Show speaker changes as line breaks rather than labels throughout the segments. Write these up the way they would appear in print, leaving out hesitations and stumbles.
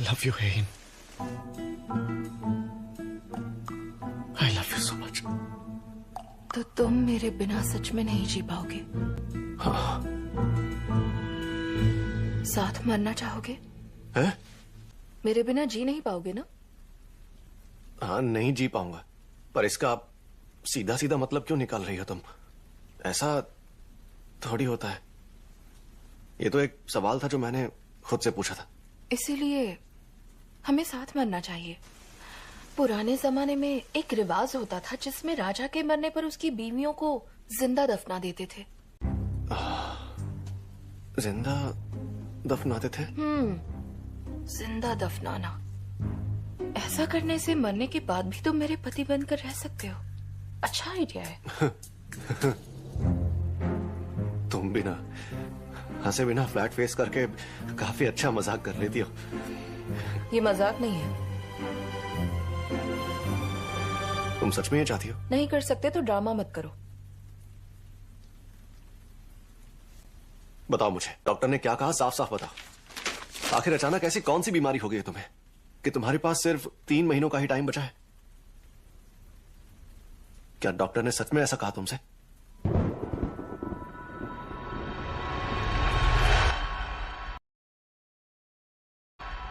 love you, Hein. I love you so much.
तो तुम मेरे बिना सच में नहीं जी पाओगे?
हाँ।
साथ मरना चाहोगे?
हैं?
मेरे बिना जी नहीं पाओगे ना?
हाँ, नहीं जी पाऊंगा, पर इसका सीधा सीधा मतलब क्यों निकाल रही हो तुम? ऐसा थोड़ी होता है। ये तो एक सवाल था जो मैंने खुद से पूछा था।
इसीलिए हमें साथ मरना चाहिए। पुराने जमाने में एक रिवाज होता था जिसमें राजा के मरने पर उसकी बीवियों को जिंदा दफना देते थे।
जिंदा दफनाते थे?
जिंदा दफनाना। ऐसा करने से मरने के बाद भी तुम मेरे पति बनकर रह सकते हो। अच्छा आइडिया है।
तुम बिना हंसे बिना फ्लैट फेस करके काफी अच्छा मजाक कर लेती हो।
ये मजाक नहीं है।
तुम सच में ये चाहती हो?
नहीं कर सकते तो ड्रामा मत करो।
बताओ मुझे, डॉक्टर ने क्या कहा? साफ साफ बताओ। आखिर अचानक ऐसी कौन सी बीमारी हो गई है तुम्हें कि तुम्हारे पास सिर्फ 3 महीनों का ही टाइम बचा है? क्या डॉक्टर ने सच में ऐसा कहा तुमसे?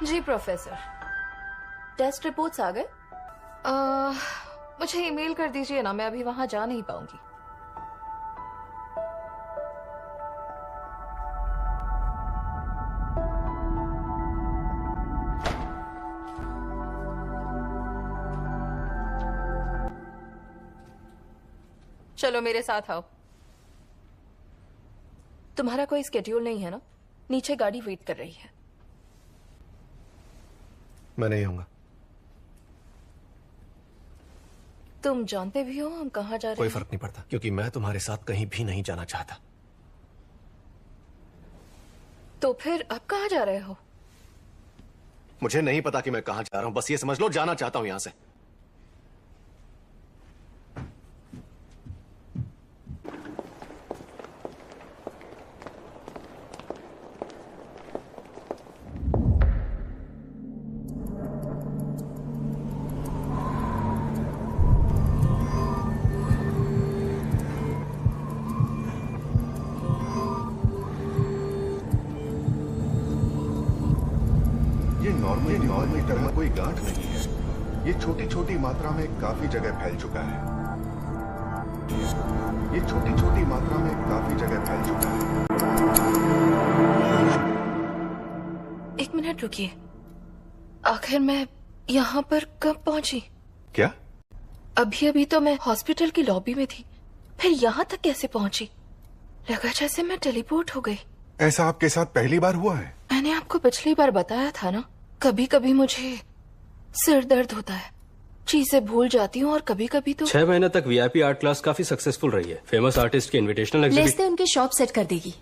जी प्रोफेसर, टेस्ट रिपोर्ट्स आ गए? मुझे ईमेल कर दीजिए ना, मैं अभी वहां जा नहीं पाऊंगी। चलो मेरे साथ आओ। तुम्हारा कोई स्केड्यूल नहीं है ना? नीचे गाड़ी वेट कर रही है।
मैं नहीं आऊंगा।
तुम जानते भी हो हम कहाँ जा रहे हैं?
कोई फर्क नहीं पड़ता, क्योंकि मैं तुम्हारे साथ कहीं भी नहीं जाना चाहता।
तो फिर अब कहाँ जा रहे हो?
मुझे नहीं पता कि मैं कहां जा रहा हूं, बस ये समझ लो जाना चाहता हूं यहां से।
नॉर्मल में कोई गांठ नहीं है। ये छोटी छोटी मात्रा में काफी जगह फैल चुका है। ये छोटी छोटी मात्रा में काफी जगह फैल चुका है।
1 मिनट रुकिए। आखिर मैं यहाँ पर कब पहुंची?
क्या?
अभी अभी तो मैं हॉस्पिटल की लॉबी में थी, फिर यहाँ तक कैसे पहुंची? लगा जैसे मैं टेलीपोर्ट हो गई।
ऐसा आपके साथ पहली बार हुआ है?
मैंने आपको पिछली बार बताया था ना, कभी कभी मुझे सिर दर्द होता है, चीजें भूल जाती हूँ, और कभी कभी तो
6 महीने तक वीआईपी आर्ट क्लास काफी सक्सेसफुल रही है। फेमस आर्टिस्ट के इनविटेशनल
लेस्ते उनके शॉप सेट कर देगी।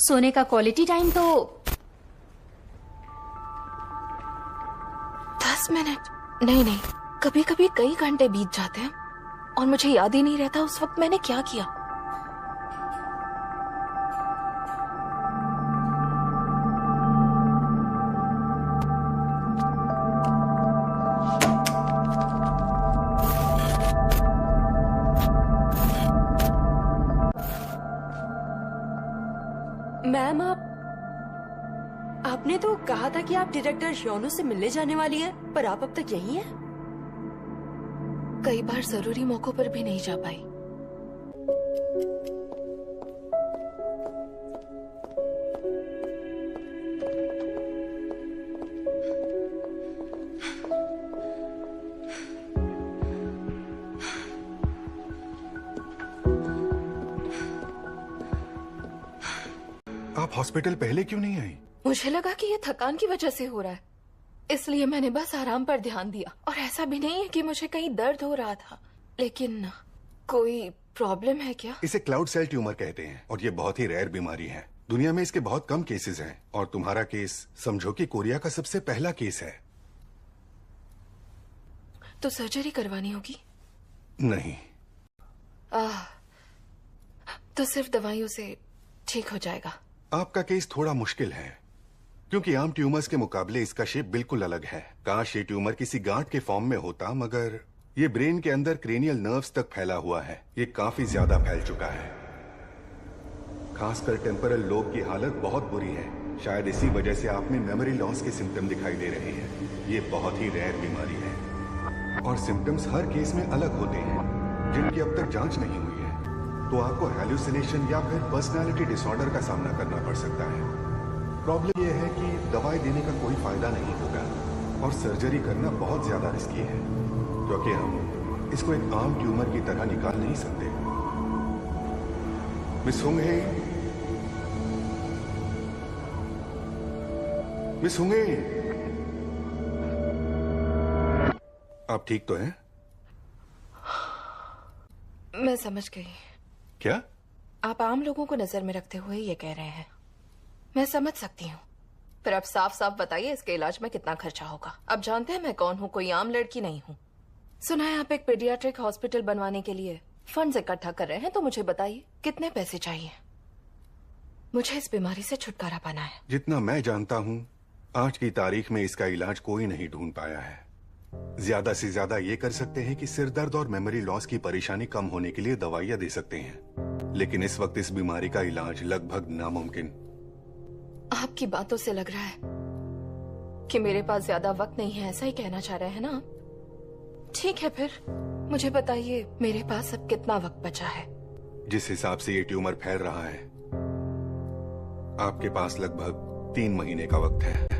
सोने का क्वालिटी टाइम तो
10 मिनट नहीं, कभी कभी कई घंटे बीत जाते हैं और मुझे याद ही नहीं रहता उस वक्त मैंने क्या किया।
मैम, आपने तो कहा था कि आप डायरेक्टर श्योनो से मिलने जाने वाली हैं, पर आप अब तक यहीं हैं?
कई बार जरूरी मौकों पर भी नहीं जा पाई।
आप हॉस्पिटल पहले क्यों नहीं आई?
मुझे लगा कि ये थकान की वजह से हो रहा है, इसलिए मैंने बस आराम पर ध्यान दिया। और ऐसा भी नहीं है कि मुझे कहीं दर्द हो रहा था। लेकिन कोई प्रॉब्लम है क्या?
इसे क्लाउड सेल ट्यूमर कहते हैं और ये बहुत ही रेयर बीमारी है। दुनिया में इसके बहुत कम केसेस हैं और तुम्हारा केस समझो कि कोरिया का सबसे पहला केस है।
तो सर्जरी करवानी होगी?
नहीं।
तो सिर्फ दवाइयों से ठीक हो जाएगा?
आपका केस थोड़ा मुश्किल है। क्योंकि आम ट्यूमर्स के मुकाबले इसका शेप बिल्कुल अलग है। काश ये ट्यूमर किसी गांठ के फॉर्म में होता, मगर ये ब्रेन के अंदर क्रेनियल नर्व्स तक फैला हुआ है। ये काफी ज्यादा फैल चुका है। खासकर टेम्परल लोब की हालत बहुत बुरी है। शायद इसी वजह से आप में मेमोरी लॉस के सिम्टम दिखाई दे रहे हैं। ये बहुत ही रेयर बीमारी है और सिम्टम्स हर केस में अलग होते हैं, जिनकी अब तक जांच नहीं हुई है। तो आपको हैलुसिनेशन या फिर पर्सनालिटी डिसऑर्डर का सामना करना पड़ सकता है। प्रॉब्लम यह है कि दवाई देने का कोई फायदा नहीं होगा और सर्जरी करना बहुत ज्यादा रिस्की है, क्योंकि हम इसको एक आम ट्यूमर की तरह निकाल नहीं सकते। मिस होंगे, मिस होंगे, आप ठीक तो हैं?
मैं समझ गई।
क्या?
आप आम लोगों को नजर में रखते हुए ये कह रहे हैं। मैं समझ सकती हूँ, पर अब साफ साफ बताइए इसके इलाज में कितना खर्चा होगा। अब जानते हैं मैं कौन हूँ, कोई आम लड़की नहीं हूँ। सुना है आप एक पीडियाट्रिक हॉस्पिटल बनवाने के लिए फंड्स इकट्ठा कर रहे हैं, तो मुझे बताइए कितने पैसे चाहिए। मुझे इस बीमारी से छुटकारा पाना है।
जितना मैं जानता हूँ आज की तारीख में इसका इलाज कोई नहीं ढूंढ पाया है। ज्यादा से ज्यादा ये कर सकते हैं कि सिर दर्द और मेमोरी लॉस की परेशानी कम होने के लिए दवाइयां दे सकते हैं, लेकिन इस वक्त इस बीमारी का इलाज लगभग नामुमकिन।
आपकी बातों से लग रहा है कि मेरे पास ज्यादा वक्त नहीं है, ऐसा ही कहना चाह रहे हैं ना? ठीक है, फिर मुझे बताइए मेरे पास अब कितना वक्त बचा है।
जिस हिसाब से ये ट्यूमर फैल रहा है, आपके पास लगभग 3 महीने का वक्त है।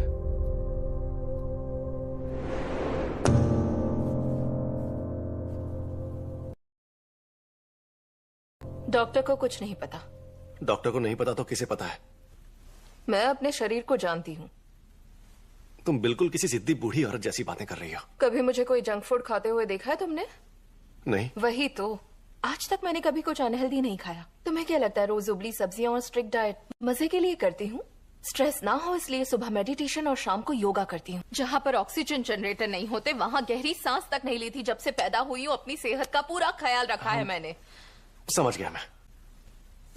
डॉक्टर को कुछ नहीं पता।
डॉक्टर को नहीं पता तो किसे पता है?
मैं अपने शरीर को जानती हूँ।
तुम बिल्कुल किसी जिद्दी बूढ़ी औरत जैसी बातें कर रही हो।
कभी मुझे कोई जंक फूड खाते हुए देखा है तुमने?
नहीं।
वही तो, आज तक मैंने कभी कुछ अनहेल्दी नहीं खाया। तुम्हें क्या लगता है रोज उबली सब्जियां और स्ट्रिक्ट डाइट मजे के लिए करती हूँ? स्ट्रेस ना हो इसलिए सुबह मेडिटेशन और शाम को योगा करती हूँ। जहाँ पर ऑक्सीजन जनरेटर नहीं होते वहाँ गहरी सांस तक नहीं ली थी जब से पैदा हुई हूँ। अपनी सेहत का पूरा ख्याल रखा है मैंने।
समझ गया मैं।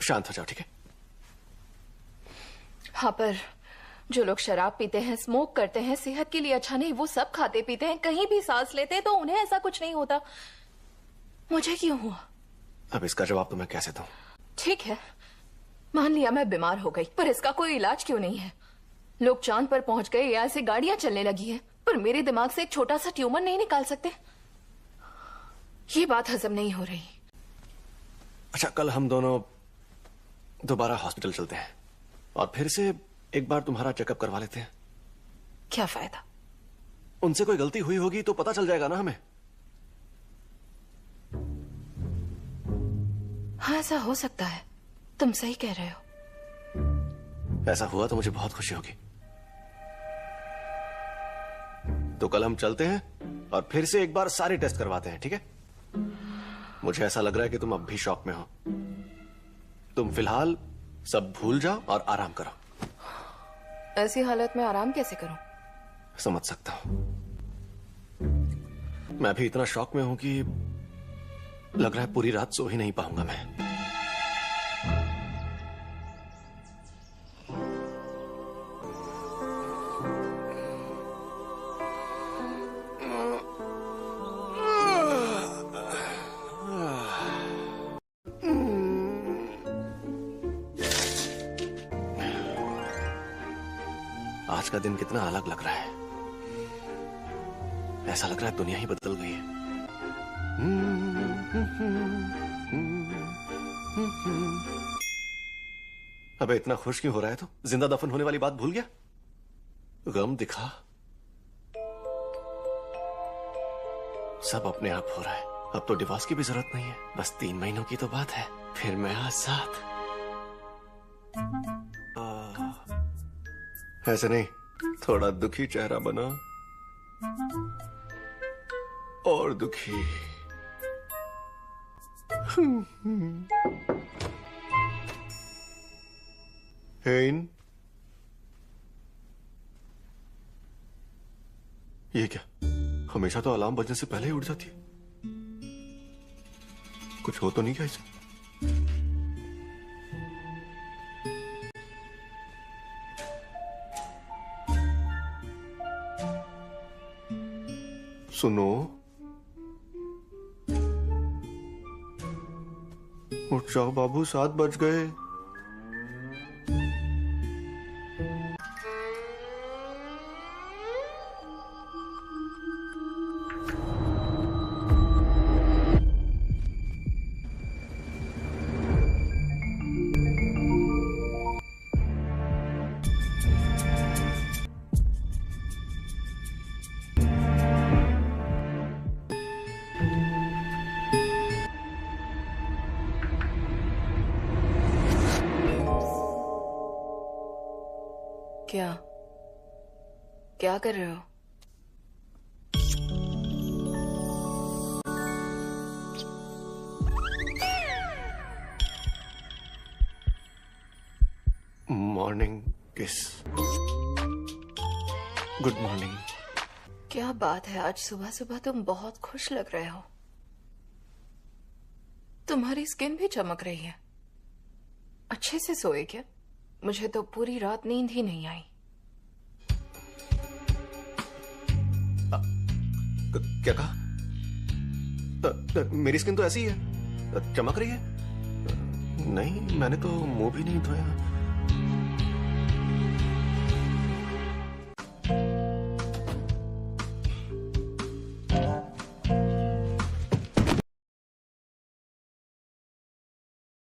शांत हो जाओ, ठीक है?
हाँ, पर जो लोग शराब पीते हैं, स्मोक करते हैं, सेहत के लिए अच्छा नहीं, वो सब खाते पीते हैं, कहीं भी सांस लेते हैं, तो उन्हें ऐसा कुछ नहीं होता। मुझे क्यों हुआ?
अब इसका जवाब तो मैं कैसे दूं?
ठीक है, मान लिया मैं बीमार हो गई, पर इसका कोई इलाज क्यों नहीं है? लोग चांद पर पहुंच गए या ऐसे गाड़ियां चलने लगी हैं, पर मेरे दिमाग से एक छोटा सा ट्यूमर नहीं निकाल सकते। ये बात हजम नहीं हो रही।
अच्छा, कल हम दोनों दोबारा हॉस्पिटल चलते हैं और फिर से एक बार तुम्हारा चेकअप करवा लेते हैं।
क्या फायदा?
उनसे कोई गलती हुई होगी तो पता चल जाएगा ना हमें।
हाँ, ऐसा हो सकता है, तुम सही कह रहे हो।
ऐसा हुआ तो मुझे बहुत खुशी होगी। तो कल हम चलते हैं और फिर से एक बार सारे टेस्ट करवाते हैं, ठीक है? मुझे ऐसा लग रहा है कि तुम अब भी शॉक में हो। तुम फिलहाल सब भूल जाओ और आराम करो।
ऐसी हालत में आराम कैसे करूं?
समझ सकता हूं। मैं भी इतना शॉक में हूं कि लग रहा है पूरी रात सो ही नहीं पाऊंगा मैं। आज का दिन कितना अलग लग रहा है। ऐसा लग रहा है दुनिया ही बदल गई है। अबे इतना खुश क्यों हो रहा है? तो जिंदा दफन होने वाली बात भूल गया? गम दिखा। सब अपने आप हो रहा है। अब तो डिवोर्स की भी जरूरत नहीं है। बस 3 महीनों की तो बात है, फिर मैं आजाद। ऐसे नहीं, थोड़ा दुखी चेहरा बना। और दुखी। हेन, ये क्या? हमेशा तो अलार्म बजने से पहले ही उठ जाती है। कुछ हो तो नहीं क्या इसे? सुनो, उठ जाओ बाबू, 7 बज गए।
क्या क्या कर रहे हो?
मॉर्निंग किस। Good morning.
क्या बात है, आज सुबह सुबह तुम बहुत खुश लग रहे हो। तुम्हारी स्किन भी चमक रही है। अच्छे से सोए क्या? मुझे तो पूरी रात नींद ही नहीं आई।
क्या कहा? मेरी स्किन तो ऐसी ही है, चमक रही है। नहीं, मैंने तो मुंह भी नहीं धोया।